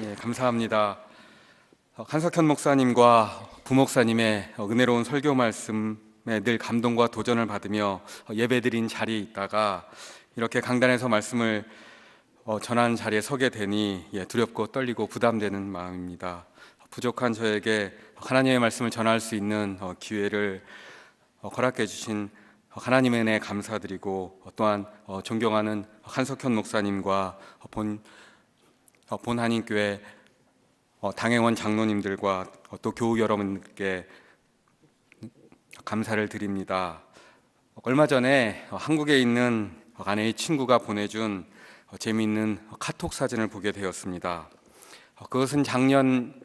감사합니다. 한석현 목사님과 부목사님의 은혜로운 설교 말씀에 늘 감동과 도전을 받으며 예배드린 자리에 있다가 이렇게 강단에서 말씀을 전하는 자리에 서게 되니 두렵고 떨리고 부담되는 마음입니다. 부족한 저에게 하나님의 말씀을 전할 수 있는 기회를 허락해 주신 하나님의 은혜에 감사드리고, 또한 존경하는 한석현 목사님과 본한인교회 당회원 장로님들과 또 교우 여러분께 감사를 드립니다. 얼마 전에 한국에 있는 아내의 친구가 보내준 재미있는 카톡 사진을 보게 되었습니다. 그것은 작년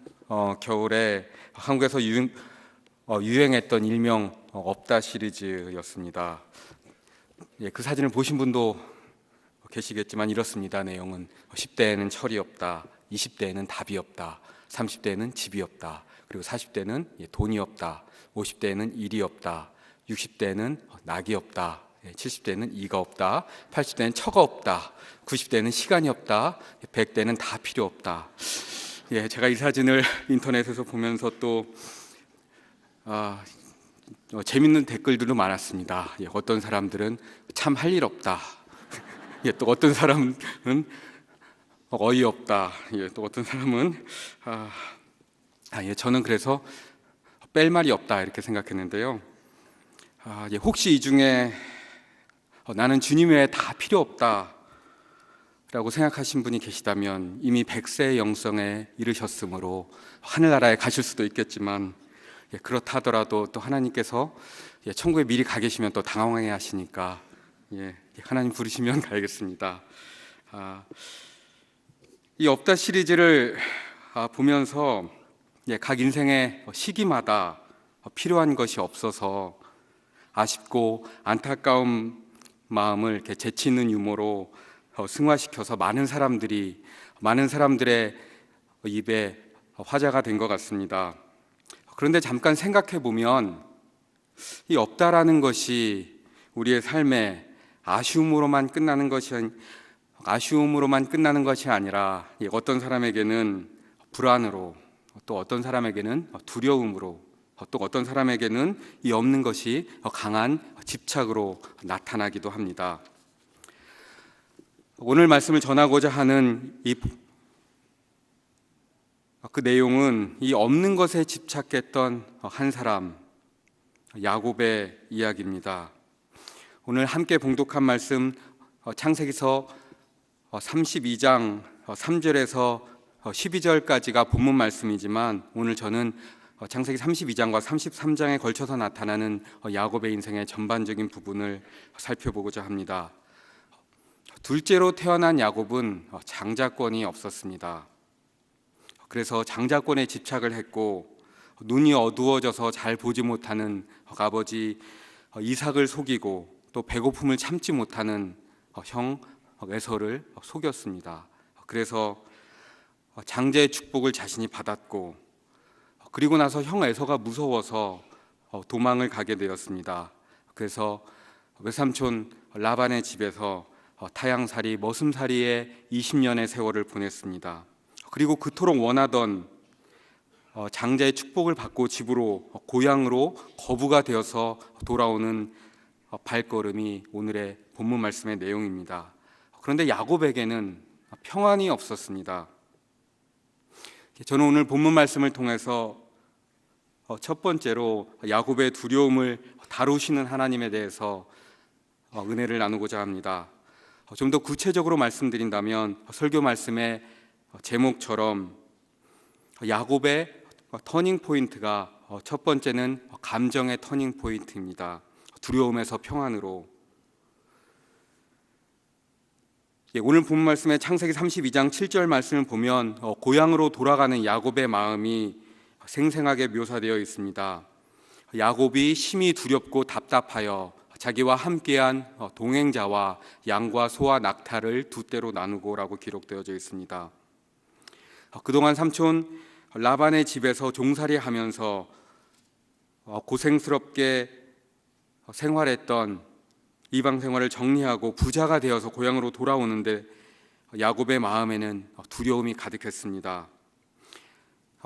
겨울에 한국에서 유행했던 일명 없다 시리즈였습니다. 그 사진을 보신 분도 계시겠지만 이렇습니다. 내용은 10대에는 철이 없다, 20대에는 답이 없다, 30대에는 집이 없다, 그리고 40대는 돈이 없다, 50대에는 일이 없다, 60대에는 낙이 없다, 70대는 이가 없다, 80대는 처가 없다, 90대는 시간이 없다, 100대는 다 필요 없다. 제가 이 사진을 인터넷에서 보면서 또 재밌는 댓글들도 많았습니다. 어떤 사람들은 참 할 일 없다, 또 어떤 사람은 어이없다, 또 어떤 사람은 저는 그래서 뺄 말이 없다 이렇게 생각했는데요. 혹시 이 중에 나는 주님 외에 다 필요 없다 라고 생각하신 분이 계시다면 이미 100세의 영성에 이르셨으므로 하늘나라에 가실 수도 있겠지만, 그렇다 하더라도 또 하나님께서 천국에 미리 가 계시면 또 당황해 하시니까 하나님 부르시면 가야겠습니다. 이 없다 시리즈를 보면서 각 인생의 시기마다 필요한 것이 없어서 아쉽고 안타까운 마음을 이렇게 재치 있는 유머로 승화시켜서 많은 사람들의 입에 화제가 된 것 같습니다. 그런데 잠깐 생각해 보면 이 없다라는 것이 우리의 삶에 아쉬움으로만 끝나는 것이 아니라 어떤 사람에게는 불안으로, 또 어떤 사람에게는 두려움으로, 또 어떤 사람에게는 이 없는 것이 강한 집착으로 나타나기도 합니다. 오늘 말씀을 전하고자 하는 그 내용은 이 없는 것에 집착했던 한 사람, 야곱의 이야기입니다. 오늘 함께 봉독한 말씀 창세기서 32장 3절에서 12절까지가 본문 말씀이지만, 오늘 저는 창세기 32장과 33장에 걸쳐서 나타나는 야곱의 인생의 전반적인 부분을 살펴보고자 합니다. 둘째로 태어난 야곱은 장자권이 없었습니다. 그래서 장자권에 집착을 했고, 눈이 어두워져서 잘 보지 못하는 아버지 이삭을 속이고, 또 배고픔을 참지 못하는 형 에서를 속였습니다. 그래서 장자의 축복을 자신이 받았고, 그리고 나서 형 에서가 무서워서 도망을 가게 되었습니다. 그래서 외삼촌 라반의 집에서 타향살이 머슴살이의 20년의 세월을 보냈습니다. 그리고 그토록 원하던 장자의 축복을 받고 집으로, 고향으로 거부가 되어서 돌아오는 발걸음이 오늘의 본문 말씀의 내용입니다. 그런데 야곱에게는 평안이 없었습니다. 저는 오늘 본문 말씀을 통해서 첫 번째로 야곱의 두려움을 다루시는 하나님에 대해서 은혜를 나누고자 합니다. 좀 더 구체적으로 말씀드린다면 설교 말씀의 제목처럼 야곱의 터닝 포인트가 첫 번째는 감정의 터닝 포인트입니다. 두려움에서 평안으로. 오늘 본 말씀의 창세기 32장 7절 말씀을 보면 고향으로 돌아가는 야곱의 마음이 생생하게 묘사되어 있습니다. 야곱이 심히 두렵고 답답하여 자기와 함께한 동행자와 양과 소와 낙타를 두 떼로 나누고라고 기록되어져 있습니다. 그동안 삼촌 라반의 집에서 종살이하면서 고생스럽게 생활했던 이방 생활을 정리하고 부자가 되어서 고향으로 돌아오는데 야곱의 마음에는 두려움이 가득했습니다.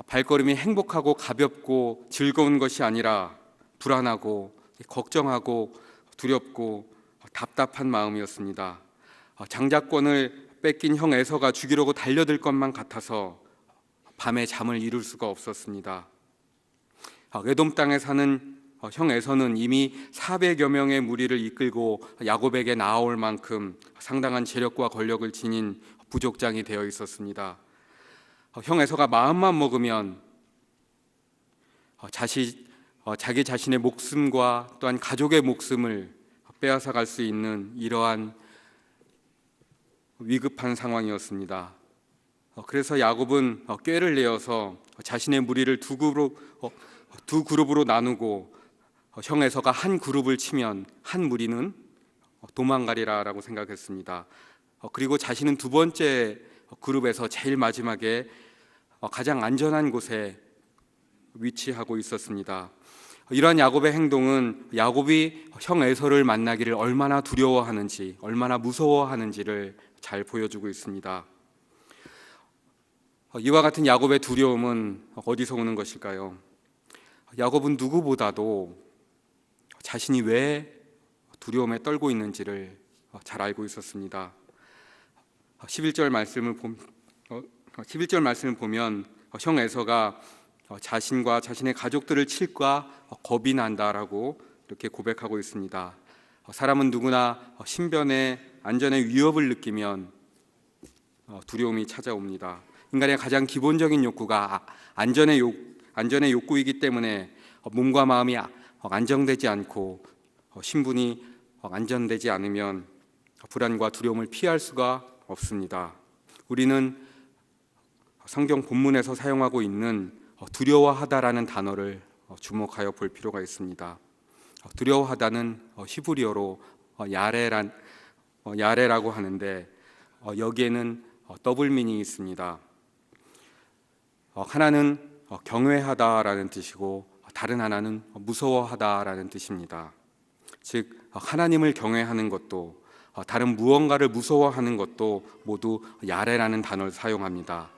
발걸음이 행복하고 가볍고 즐거운 것이 아니라 불안하고 걱정하고 두렵고 답답한 마음이었습니다. 장자권을 뺏긴 형 에서가 죽이려고 달려들 것만 같아서 밤에 잠을 이룰 수가 없었습니다. 에돔 땅에 사는 형 에서는 이미 400여 명의 무리를 이끌고 야곱에게 나아올 만큼 상당한 재력과 권력을 지닌 부족장이 되어 있었습니다. 형 에서가 마음만 먹으면 자기 자신의 목숨과 또한 가족의 목숨을 빼앗아 갈 수 있는 이러한 위급한 상황이었습니다. 그래서 야곱은 꾀를 내어서 자신의 무리를 두 그룹으로 나누고 형 에서가 한 그룹을 치면 한 무리는 도망가리라라고 생각했습니다. 그리고 자신은 두 번째 그룹에서 제일 마지막에 가장 안전한 곳에 위치하고 있었습니다. 이러한 야곱의 행동은 야곱이 형 에서를 만나기를 얼마나 두려워하는지, 얼마나 무서워하는지를 잘 보여주고 있습니다. 이와 같은 야곱의 두려움은 어디서 오는 것일까요? 야곱은 누구보다도 자신이 왜 두려움에 떨고 있는지를 잘 알고 있었습니다. 11절 말씀을 보면 형 에서가 자신과 자신의 가족들을 칠까 겁이 난다라고 이렇게 고백하고 있습니다. 사람은 누구나 신변의 안전의 위협을 느끼면 두려움이 찾아옵니다. 인간의 가장 기본적인 욕구가 안전의 욕구이기 때문에 몸과 마음이 안정되지 않고 신분이 안전되지 않으면 불안과 두려움을 피할 수가 없습니다. 우리는 성경 본문에서 사용하고 있는 두려워하다라는 단어를 주목하여 볼 필요가 있습니다. 두려워하다는 히브리어로 야레라고 하는데 여기에는 더블 미닝이 있습니다. 하나는 경외하다라는 뜻이고 다른 하나는 무서워하다라는 뜻입니다. 즉 하나님을 경외하는 것도 다른 무언가를 무서워하는 것도 모두 야레라는 단어를 사용합니다.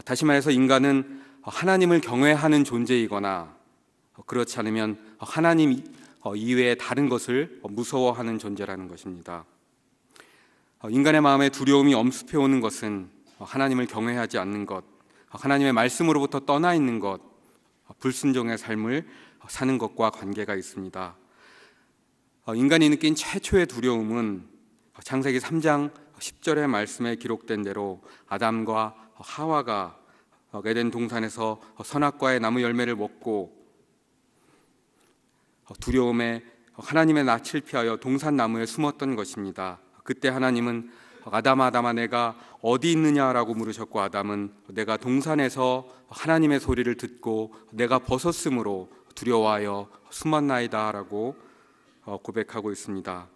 다시 말해서 인간은 하나님을 경외하는 존재이거나 그렇지 않으면 하나님 이외의 다른 것을 무서워하는 존재라는 것입니다. 인간의 마음에 두려움이 엄습해 오는 것은 하나님을 경외하지 않는 것, 하나님의 말씀으로부터 떠나 있는 것, 불순종의 삶을 사는 것과 관계가 있습니다. 인간이 느낀 최초의 두려움은 창세기 3장 10절의 말씀에 기록된 대로 아담과 하와가 에덴 동산에서 선악과의 나무 열매를 먹고 두려움에 하나님의 낯을 피하여 동산 나무에 숨었던 것입니다. 그때 하나님은 아담아 내가 어디 있느냐라고 물으셨고 아담은 내가 동산에서 하나님의 소리를 듣고 내가 벗었으므로 두려워하여 숨었나이다라고 고백하고 있습니다.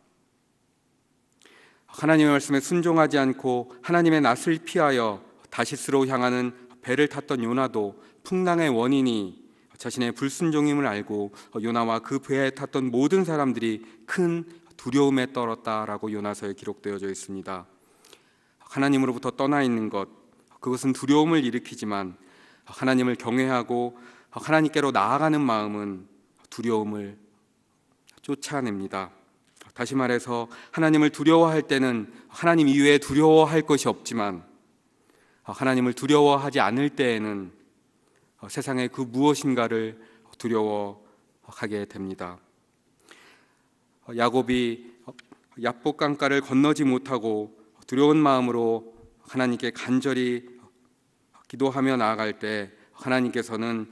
하나님의 말씀에 순종하지 않고 하나님의 낯을 피하여 다시스로 향하는 배를 탔던 요나도 풍랑의 원인이 자신의 불순종임을 알고 요나와 그 배에 탔던 모든 사람들이 큰 두려움에 떨었다라고 요나서에 기록되어져 있습니다. 하나님으로부터 떠나 있는 것, 그것은 두려움을 일으키지만 하나님을 경외하고 하나님께로 나아가는 마음은 두려움을 쫓아냅니다. 다시 말해서 하나님을 두려워할 때는 하나님 이외에 두려워할 것이 없지만 하나님을 두려워하지 않을 때에는 세상의 그 무엇인가를 두려워하게 됩니다. 야곱이 야복 강가를 건너지 못하고 두려운 마음으로 하나님께 간절히 기도하며 나아갈 때 하나님께서는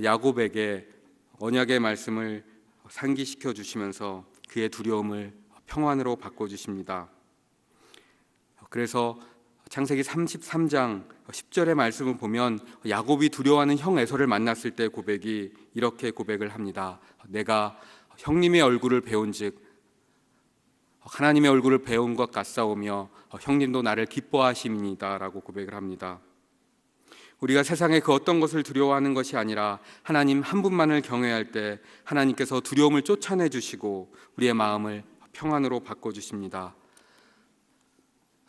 야곱에게 언약의 말씀을 상기시켜 주시면서 그의 두려움을 평안으로 바꿔주십니다. 그래서 창세기 33장 10절의 말씀을 보면 야곱이 두려워하는 형 에서를 만났을 때 고백이 이렇게 고백을 합니다. 내가 형님의 얼굴을 배운즉 하나님의 얼굴을 배운 것 같사오며 형님도 나를 기뻐하심이니이다 라고 고백을 합니다. 우리가 세상의 그 어떤 것을 두려워하는 것이 아니라 하나님 한 분만을 경외할 때 하나님께서 두려움을 쫓아내 주시고 우리의 마음을 평안으로 바꿔주십니다.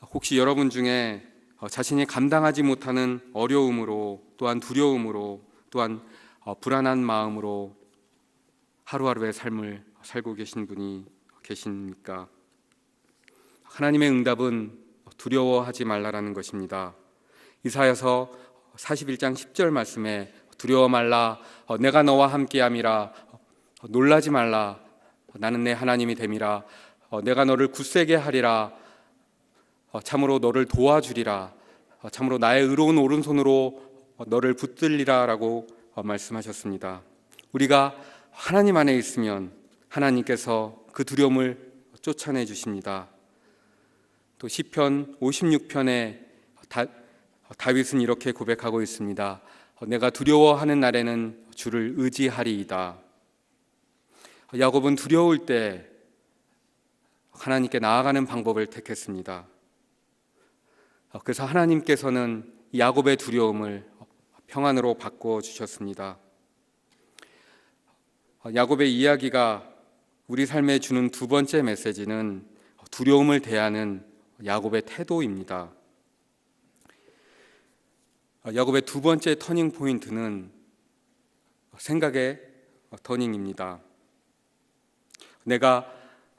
혹시 여러분 중에 자신이 감당하지 못하는 어려움으로, 또한 두려움으로, 또한 불안한 마음으로 하루하루의 삶을 살고 계신 분이 계십니까? 하나님의 응답은 두려워하지 말라라는 것입니다. 이사야서 41장 10절 말씀에 두려워 말라, 내가 너와 함께함이라, 놀라지 말라, 나는 내 하나님이 됨이라, 내가 너를 굳세게 하리라, 참으로 너를 도와주리라, 참으로 나의 의로운 오른손으로 너를 붙들리라 라고 말씀하셨습니다. 우리가 하나님 안에 있으면 하나님께서 그 두려움을 쫓아내 주십니다. 또 시편 56편에 다윗은 이렇게 고백하고 있습니다. 내가 두려워하는 날에는 주를 의지하리이다. 야곱은 두려울 때 하나님께 나아가는 방법을 택했습니다. 그래서 하나님께서는 야곱의 두려움을 평안으로 바꿔주셨습니다. 야곱의 이야기가 우리 삶에 주는 두 번째 메시지는 두려움을 대하는 야곱의 태도입니다. 야곱의 두 번째 터닝 포인트는 생각의 터닝입니다. 내가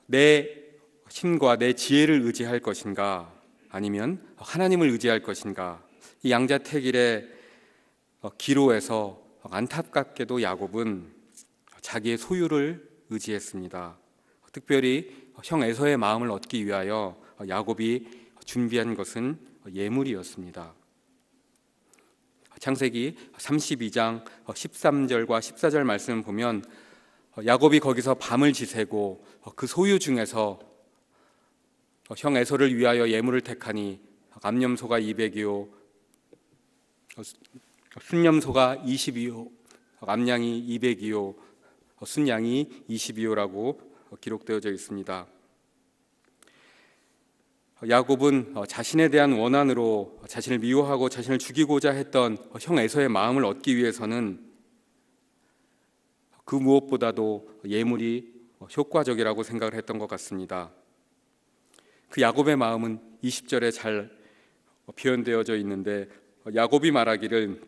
내 힘과 내 지혜를 의지할 것인가, 아니면 하나님을 의지할 것인가. 이 양자택일의 기로에서 안타깝게도 야곱은 자기의 소유를 의지했습니다. 특별히 형 에서의 마음을 얻기 위하여 야곱이 준비한 것은 예물이었습니다. 창세기 32장 13절과 14절 말씀을 보면 야곱이 거기서 밤을 지새고 그 소유 중에서 형 에서를 위하여 예물을 택하니 암염소가 200이요, 순염소가 20이요, 암양이 200이요, 순양이 20이요라고 기록되어져 있습니다. 야곱은 자신에 대한 원한으로 자신을 미워하고 자신을 죽이고자 했던 형 에서의 마음을 얻기 위해서는 그 무엇보다도 예물이 효과적이라고 생각을 했던 것 같습니다. 그 야곱의 마음은 20절에 잘 표현되어져 있는데, 야곱이 말하기를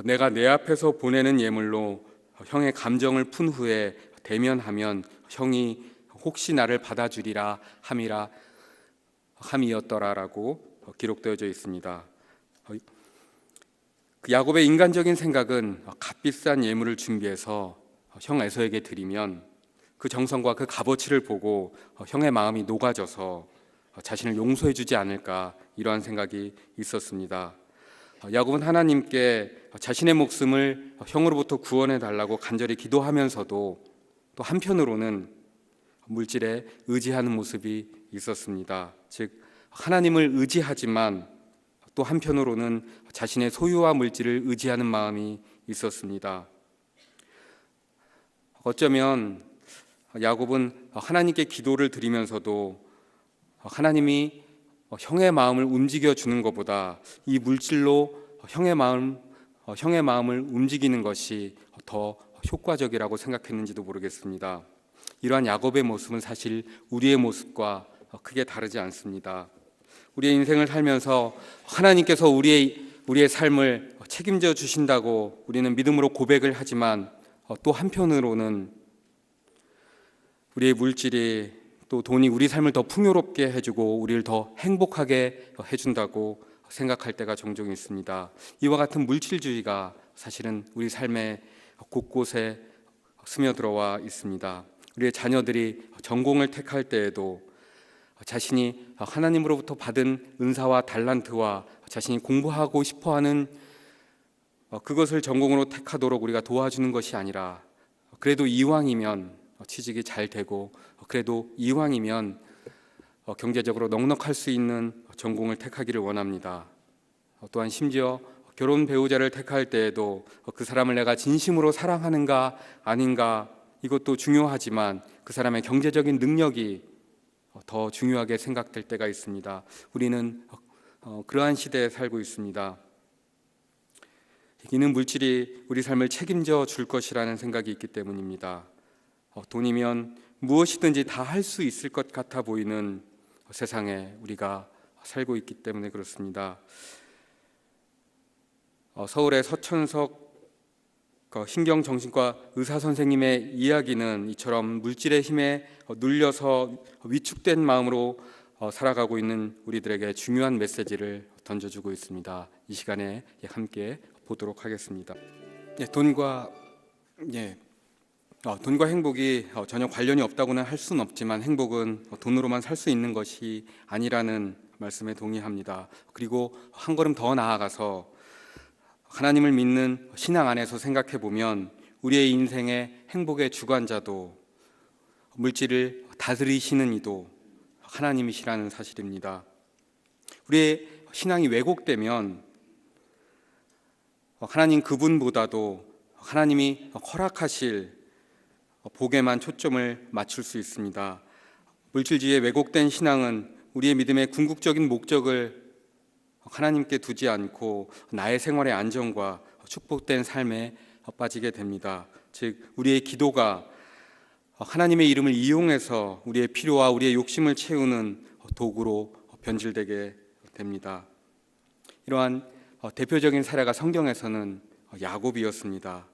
내가 내 앞에서 보내는 예물로 형의 감정을 푼 후에 대면하면 형이 혹시 나를 받아주리라 함이었더라라고 기록되어져 있습니다. 그 야곱의 인간적인 생각은 값비싼 예물을 준비해서 형 에서에게 드리면 그 정성과 그 값어치를 보고 형의 마음이 녹아져서 자신을 용서해 주지 않을까, 이러한 생각이 있었습니다. 야곱은 하나님께 자신의 목숨을 형으로부터 구원해 달라고 간절히 기도하면서도 또 한편으로는 물질에 의지하는 모습이 있었습니다. 즉 하나님을 의지하지만 또 한편으로는 자신의 소유와 물질을 의지하는 마음이 있었습니다. 어쩌면 야곱은 하나님께 기도를 드리면서도 하나님이 형의 마음을 움직여 주는 것보다 이 물질로 형의 마음을 움직이는 것이 더 효과적이라고 생각했는지도 모르겠습니다. 이러한 야곱의 모습은 사실 우리의 모습과 크게 다르지 않습니다. 우리의 인생을 살면서 하나님께서 우리의 삶을 책임져 주신다고 우리는 믿음으로 고백을 하지만 또 한편으로는 우리의 물질이 또 돈이 우리 삶을 더 풍요롭게 해주고 우리를 더 행복하게 해준다고 생각할 때가 종종 있습니다. 이와 같은 물질주의가 사실은 우리 삶의 곳곳에 스며들어와 있습니다. 우리의 자녀들이 전공을 택할 때에도 자신이 하나님으로부터 받은 은사와 달란트와 자신이 공부하고 싶어하는 그것을 전공으로 택하도록 우리가 도와주는 것이 아니라, 그래도 이왕이면 취직이 잘 되고 그래도 이왕이면 경제적으로 넉넉할 수 있는 전공을 택하기를 원합니다. 또한 심지어 결혼 배우자를 택할 때에도 그 사람을 내가 진심으로 사랑하는가 아닌가, 이것도 중요하지만 그 사람의 경제적인 능력이 더 중요하게 생각될 때가 있습니다. 우리는 그러한 시대에 살고 있습니다. 이는 물질이 우리 삶을 책임져 줄 것이라는 생각이 있기 때문입니다. 돈이면 무엇이든지 다 할 수 있을 것 같아 보이는 세상에 우리가 살고 있기 때문에 그렇습니다. 서울의 서천석 신경정신과 의사 선생님의 이야기는 이처럼 물질의 힘에 눌려서 위축된 마음으로 살아가고 있는 우리들에게 중요한 메시지를 던져주고 있습니다. 이 시간에 함께 보도록 하겠습니다. 돈과 행복이 전혀 관련이 없다고는 할 수는 없지만 행복은 돈으로만 살 수 있는 것이 아니라는 말씀에 동의합니다. 그리고 한 걸음 더 나아가서 하나님을 믿는 신앙 안에서 생각해 보면 우리의 인생의 행복의 주관자도 물질을 다스리시는 이도 하나님이시라는 사실입니다. 우리의 신앙이 왜곡되면 하나님 그분보다도 하나님이 허락하실 복에만 초점을 맞출 수 있습니다. 물질주의에 왜곡된 신앙은 우리의 믿음의 궁극적인 목적을 하나님께 두지 않고 나의 생활의 안정과 축복된 삶에 빠지게 됩니다. 즉 우리의 기도가 하나님의 이름을 이용해서 우리의 필요와 우리의 욕심을 채우는 도구로 변질되게 됩니다. 이러한 대표적인 사례가 성경에서는 야곱이었습니다.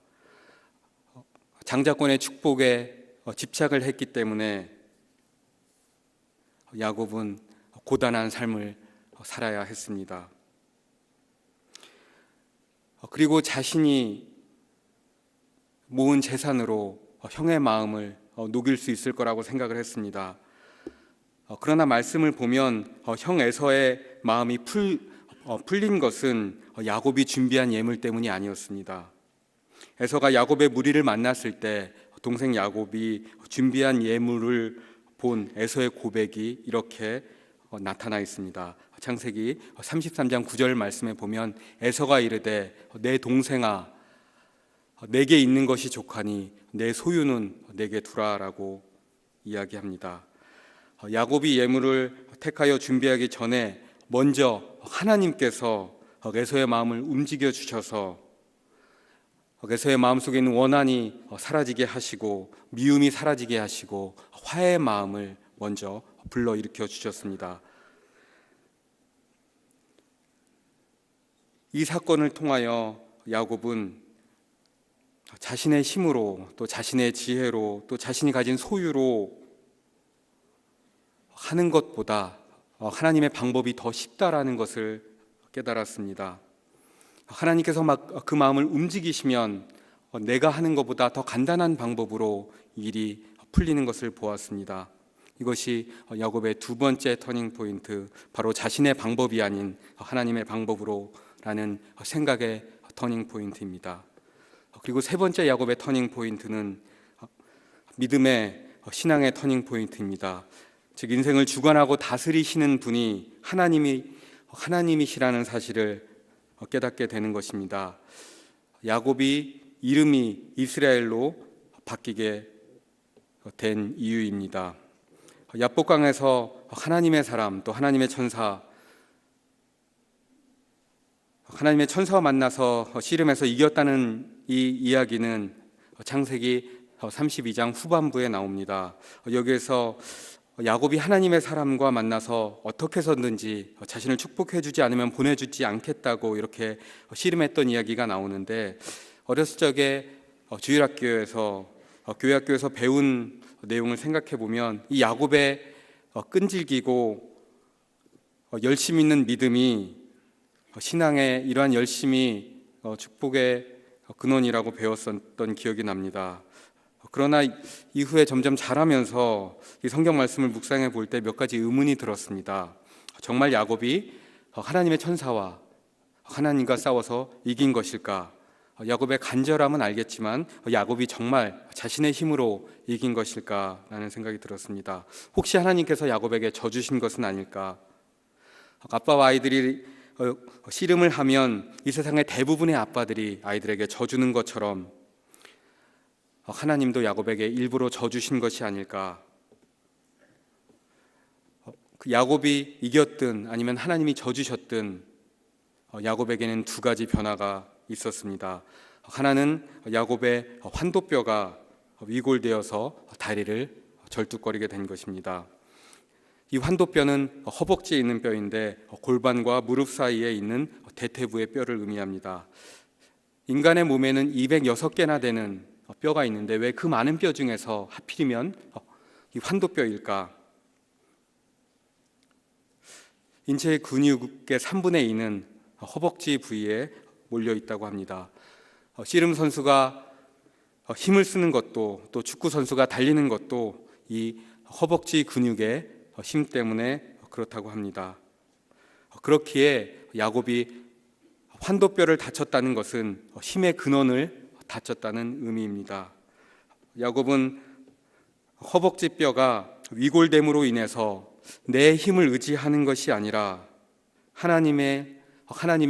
장자권의 축복에 집착을 했기 때문에 야곱은 고단한 삶을 살아야 했습니다. 그리고 자신이 모은 재산으로 형의 마음을 녹일 수 있을 거라고 생각을 했습니다. 그러나 말씀을 보면 형 에서의 마음이 풀린 것은 야곱이 준비한 예물 때문이 아니었습니다. 에서가 야곱의 무리를 만났을 때 동생 야곱이 준비한 예물을 본 에서의 고백이 이렇게 나타나 있습니다. 창세기 33장 9절 말씀에 보면 에서가 이르되 내 동생아 내게 있는 것이 족하니 내 소유는 내게 두라라고 이야기합니다. 야곱이 예물을 택하여 준비하기 전에 먼저 하나님께서 에서의 마음을 움직여 주셔서 에서의 마음속에 있는 원한이 사라지게 하시고 미움이 사라지게 하시고 화해의 마음을 먼저 불러일으켜 주셨습니다. 이 사건을 통하여 야곱은 자신의 힘으로 또 자신의 지혜로 또 자신이 가진 소유로 하는 것보다 하나님의 방법이 더 쉽다라는 것을 깨달았습니다. 하나님께서 막 그 마음을 움직이시면 내가 하는 것보다 더 간단한 방법으로 일이 풀리는 것을 보았습니다. 이것이 야곱의 두 번째 터닝 포인트, 바로 자신의 방법이 아닌 하나님의 방법으로 라는 생각의 터닝 포인트입니다. 그리고 세 번째 야곱의 터닝 포인트는 믿음의 신앙의 터닝 포인트입니다. 즉 인생을 주관하고 다스리시는 분이 하나님이시라는 사실을 깨닫게 되는 것입니다. 야곱이 이름이 이스라엘로 바뀌게 된 이유입니다. 야복강에서 하나님의 사람 또 하나님의 천사와 만나서 씨름해서 이겼다는 이 이야기는 창세기 32장 후반부에 나옵니다. 여기에서 야곱이 하나님의 사람과 만나서 어떻게 해서든지 자신을 축복해 주지 않으면 보내주지 않겠다고 이렇게 씨름했던 이야기가 나오는데, 어렸을 적에 주일학교에서 교회학교에서 배운 내용을 생각해 보면 이 야곱의 끈질기고 열심 있는 믿음이 신앙의 이러한 열심이 축복의 근원이라고 배웠었던 기억이 납니다. 그러나 이후에 점점 자라면서 이 성경 말씀을 묵상해 볼 때 몇 가지 의문이 들었습니다. 정말 야곱이 하나님의 천사와 하나님과 싸워서 이긴 것일까? 야곱의 간절함은 알겠지만 야곱이 정말 자신의 힘으로 이긴 것일까라는 생각이 들었습니다. 혹시 하나님께서 야곱에게 져주신 것은 아닐까? 아빠와 아이들이 씨름을 하면 이 세상의 대부분의 아빠들이 아이들에게 져주는 것처럼 하나님도 야곱에게 일부러 져주신 것이 아닐까? 야곱이 이겼든 아니면 하나님이 져주셨든 야곱에게는 두 가지 변화가 있었습니다. 하나는 야곱의 환도뼈가 위골되어서 다리를 절뚝거리게 된 것입니다. 이 환도뼈는 허벅지에 있는 뼈인데 골반과 무릎 사이에 있는 대퇴부의 뼈를 의미합니다. 인간의 몸에는 206개나 되는 뼈가 있는데 왜 그 많은 뼈 중에서 하필이면 이 환도뼈일까? 인체의 근육의 3분의 2는 허벅지 부위에 몰려 있다고 합니다. 씨름 선수가 힘을 쓰는 것도, 또 축구 선수가 달리는 것도 이 허벅지 근육의 힘 때문에 그렇다고 합니다. 그렇기에 야곱이 환도뼈를 다쳤다는 것은 힘의 근원을 다쳤다는 의미입니다. 야곱은 허벅지 뼈가 위골됨으로 인해서 내 힘을 의지하는 것이 아니라 하나님의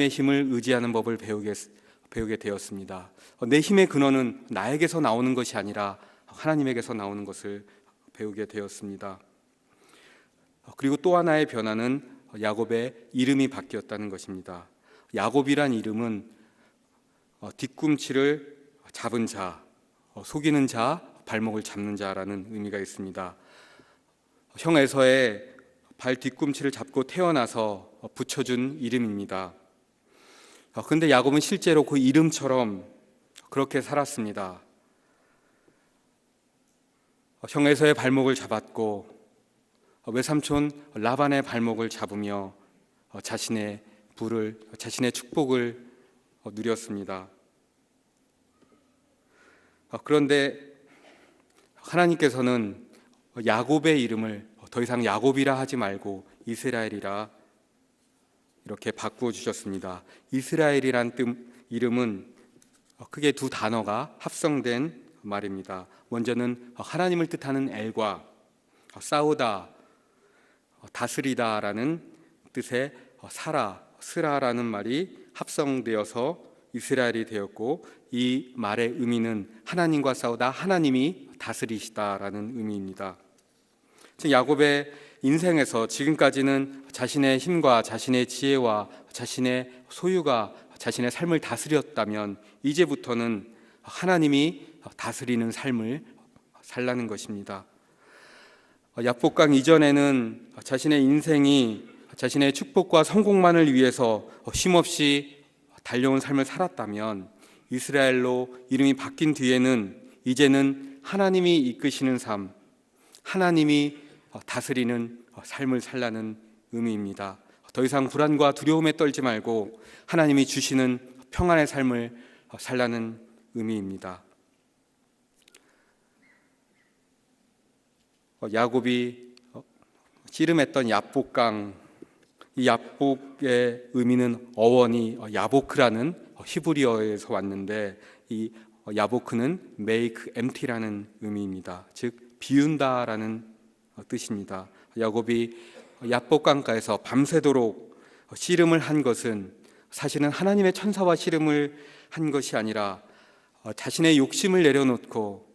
힘을 의지하는 법을 배우게 되었습니다. 내 힘의 근원은 나에게서 나오는 것이 아니라 하나님에게서 나오는 것을 배우게 되었습니다. 그리고 또 하나의 변화는 야곱의 이름이 바뀌었다는 것입니다. 야곱이란 이름은 뒤꿈치를 잡은 자, 속이는 자, 발목을 잡는 자라는 의미가 있습니다. 형 에서의 발 뒤꿈치를 잡고 태어나서 붙여준 이름입니다. 그런데 야곱은 실제로 그 이름처럼 그렇게 살았습니다. 형 에서의 발목을 잡았고 외삼촌 라반의 발목을 잡으며 자신의 축복을 누렸습니다. 그런데 하나님께서는 야곱의 이름을 더 이상 야곱이라 하지 말고 이스라엘이라 이렇게 바꾸어 주셨습니다. 이스라엘이란 이름은 크게 두 단어가 합성된 말입니다. 먼저는 하나님을 뜻하는 엘과 싸우다, 다스리다라는 뜻의 스라라는 말이 합성되어서 이스라엘이 되었고, 이 말의 의미는 하나님과 싸우다 하나님이 다스리시다라는 의미입니다. 즉 야곱의 인생에서 지금까지는 자신의 힘과 자신의 지혜와 자신의 소유가 자신의 삶을 다스렸다면 이제부터는 하나님이 다스리는 삶을 살라는 것입니다. 야복강 이전에는 자신의 인생이 자신의 축복과 성공만을 위해서 쉼없이 달려온 삶을 살았다면 이스라엘로 이름이 바뀐 뒤에는 이제는 하나님이 이끄시는 삶, 하나님이 다스리는 삶을 살라는 의미입니다. 더 이상 불안과 두려움에 떨지 말고 하나님이 주시는 평안의 삶을 살라는 의미입니다. 야곱이 씨름했던 야복강, 이 야복의 의미는 어원이 야보크라는 히브리어에서 왔는데 이 야보크는 make empty라는 의미입니다. 즉 비운다라는 뜻입니다. 야곱이 야복강가에서 밤새도록 씨름을 한 것은 사실은 하나님의 천사와 씨름을 한 것이 아니라 자신의 욕심을 내려놓고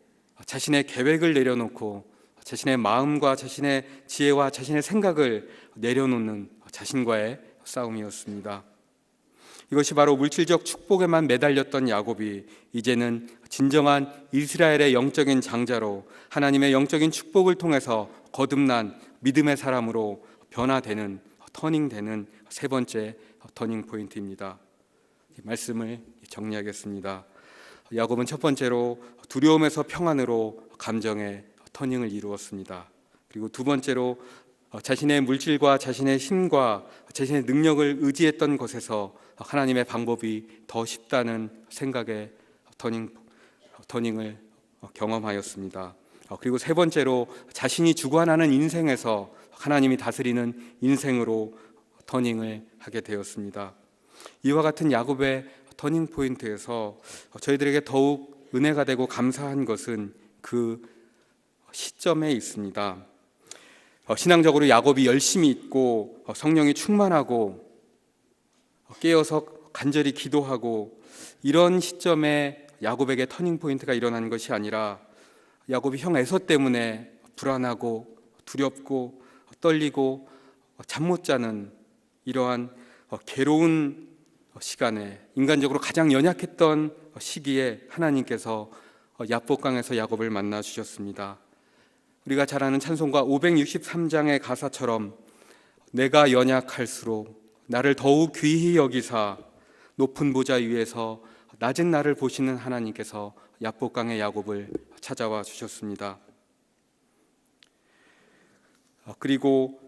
자신의 계획을 내려놓고 자신의 마음과 자신의 지혜와 자신의 생각을 내려놓는 자신과의 싸움이었습니다. 이것이 바로 물질적 축복에만 매달렸던 야곱이 이제는 진정한 이스라엘의 영적인 장자로 하나님의 영적인 축복을 통해서 거듭난 믿음의 사람으로 변화되는, 터닝되는 세 번째 터닝 포인트입니다. 이 말씀을 정리하겠습니다. 야곱은 첫 번째로 두려움에서 평안으로 감정의 터닝을 이루었습니다. 그리고 두 번째로 자신의 물질과 자신의 힘과 자신의 능력을 의지했던 것에서 하나님의 방법이 더 쉽다는 생각의 터닝을 경험하였습니다. 그리고 세 번째로 자신이 주관하는 인생에서 하나님이 다스리는 인생으로 터닝을 하게 되었습니다. 이와 같은 야곱의 터닝 포인트에서 저희들에게 더욱 은혜가 되고 감사한 것은 그 시점에 있습니다. 신앙적으로 야곱이 열심히 있고 성령이 충만하고 깨어서 간절히 기도하고 이런 시점에 야곱에게 터닝 포인트가 일어난 것이 아니라 야곱이 형 에서 때문에 불안하고 두렵고 떨리고 잠 못 자는 이러한 괴로운 시간에, 인간적으로 가장 연약했던 시기에 하나님께서 야복강에서 야곱을 만나 주셨습니다. 우리가 잘 아는 찬송가 563장의 가사처럼 내가 연약할수록 나를 더욱 귀히 여기사 높은 보좌 위에서 낮은 나를 보시는 하나님께서 야복강의 야곱을 찾아와 주셨습니다. 그리고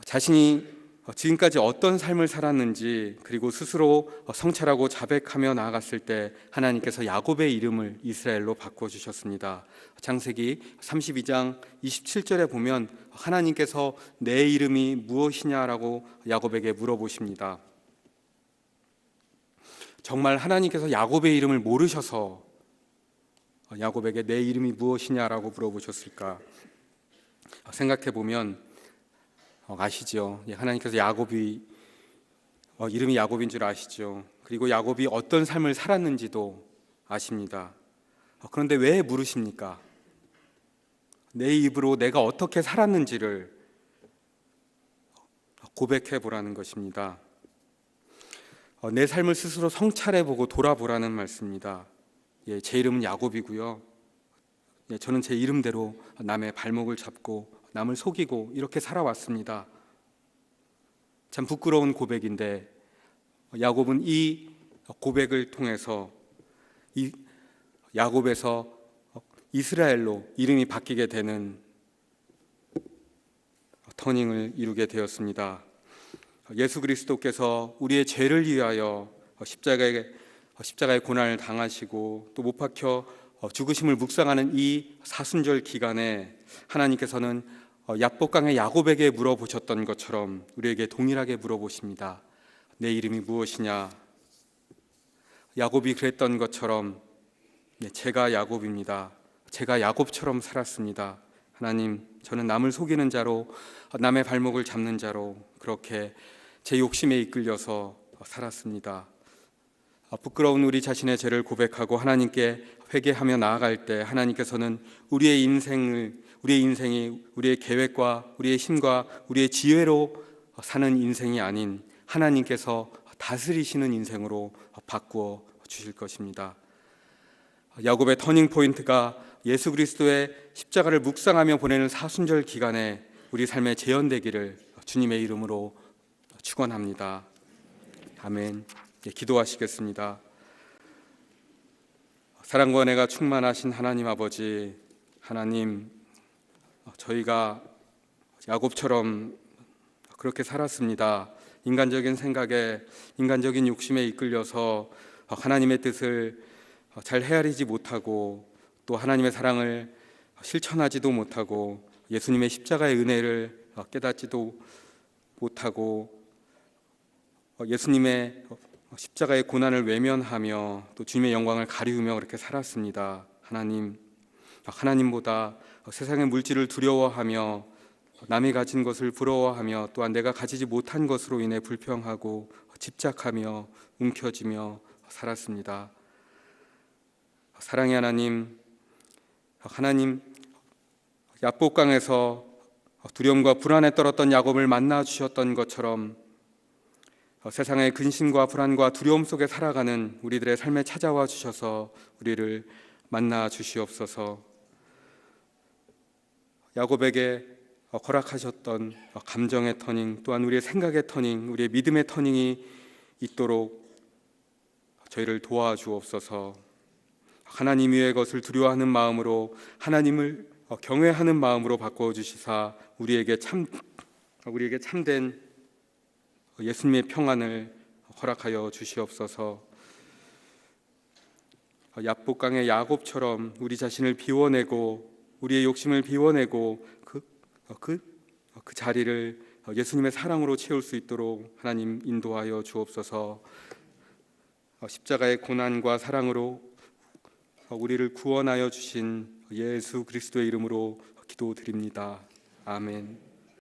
자신이 지금까지 어떤 삶을 살았는지, 그리고 스스로 성찰하고 자백하며 나아갔을 때 하나님께서 야곱의 이름을 이스라엘로 바꿔주셨습니다. 창세기 32장 27절에 보면 하나님께서 내 이름이 무엇이냐라고 야곱에게 물어보십니다. 정말 하나님께서 야곱의 이름을 모르셔서 야곱에게 내 이름이 무엇이냐라고 물어보셨을까 생각해 보면 아시죠? 하나님께서 야곱이 이름이 야곱인 줄 아시죠? 그리고 야곱이 어떤 삶을 살았는지도 아십니다. 그런데 왜 물으십니까? 내 입으로 내가 어떻게 살았는지를 고백해 보라는 것입니다. 내 삶을 스스로 성찰해 보고 돌아보라는 말씀입니다. 제 이름은 야곱이고요. 저는 제 이름대로 남의 발목을 잡고 남을 속이고 이렇게 살아왔습니다. 참 부끄러운 고백인데 야곱은 이 고백을 통해서 이 야곱에서 이스라엘로 이름이 바뀌게 되는 터닝을 이루게 되었습니다. 예수 그리스도께서 우리의 죄를 위하여 십자가의 고난을 당하시고 또 못 박혀 죽으심을 묵상하는 이 사순절 기간에 하나님께서는 야복강의 야곱에게 물어보셨던 것처럼 우리에게 동일하게 물어보십니다. 내 이름이 무엇이냐? 야곱이 그랬던 것처럼 제가 야곱입니다. 제가 야곱처럼 살았습니다. 하나님, 저는 남을 속이는 자로, 남의 발목을 잡는 자로 그렇게 제 욕심에 이끌려서 살았습니다. 부끄러운 우리 자신의 죄를 고백하고 하나님께 회개하며 나아갈 때 하나님께서는 우리의 인생이 우리의 계획과 우리의 힘과 우리의 지혜로 사는 인생이 아닌 하나님께서 다스리시는 인생으로 바꾸어 주실 것입니다. 야곱의 터닝 포인트가 예수 그리스도의 십자가를 묵상하며 보내는 사순절 기간에 우리 삶에 재현되기를 주님의 이름으로 축원합니다. 아멘. 기도하시겠습니다. 사랑과 은혜가 충만하신 하나님 아버지, 하나님, 저희가 야곱처럼 그렇게 살았습니다. 인간적인 생각에, 인간적인 욕심에 이끌려서 하나님의 뜻을 잘 헤아리지 못하고 또 하나님의 사랑을 실천하지도 못하고 예수님의 십자가의 은혜를 깨닫지도 못하고 예수님의 십자가의 고난을 외면하며 또 주님의 영광을 가리우며 그렇게 살았습니다. 하나님보다 세상의 물질을 두려워하며 남이 가진 것을 부러워하며 또한 내가 가지지 못한 것으로 인해 불평하고 집착하며 움켜쥐며 살았습니다. 사랑의 하나님, 야복강에서 두려움과 불안에 떨었던 야곱을 만나 주셨던 것처럼 세상의 근심과 불안과 두려움 속에 살아가는 우리들의 삶에 찾아와 주셔서 우리를 만나 주시옵소서. 야곱에게 허락하셨던 감정의 터닝, 또한 우리의 생각의 터닝, 우리의 믿음의 터닝이 있도록 저희를 도와주옵소서. 하나님 위의 것을 두려워하는 마음으로, 하나님을 경외하는 마음으로 바꿔주시사 우리에게 참된 예수님의 평안을 허락하여 주시옵소서. 야복강의 야곱처럼 우리 자신을 비워내고 우리의 욕심을 비워내고 그 자리를 예수님의 사랑으로 채울 수 있도록 하나님 인도하여 주옵소서. 십자가의 고난과 사랑으로 우리를 구원하여 주신 예수 그리스도의 이름으로 기도드립니다. 아멘.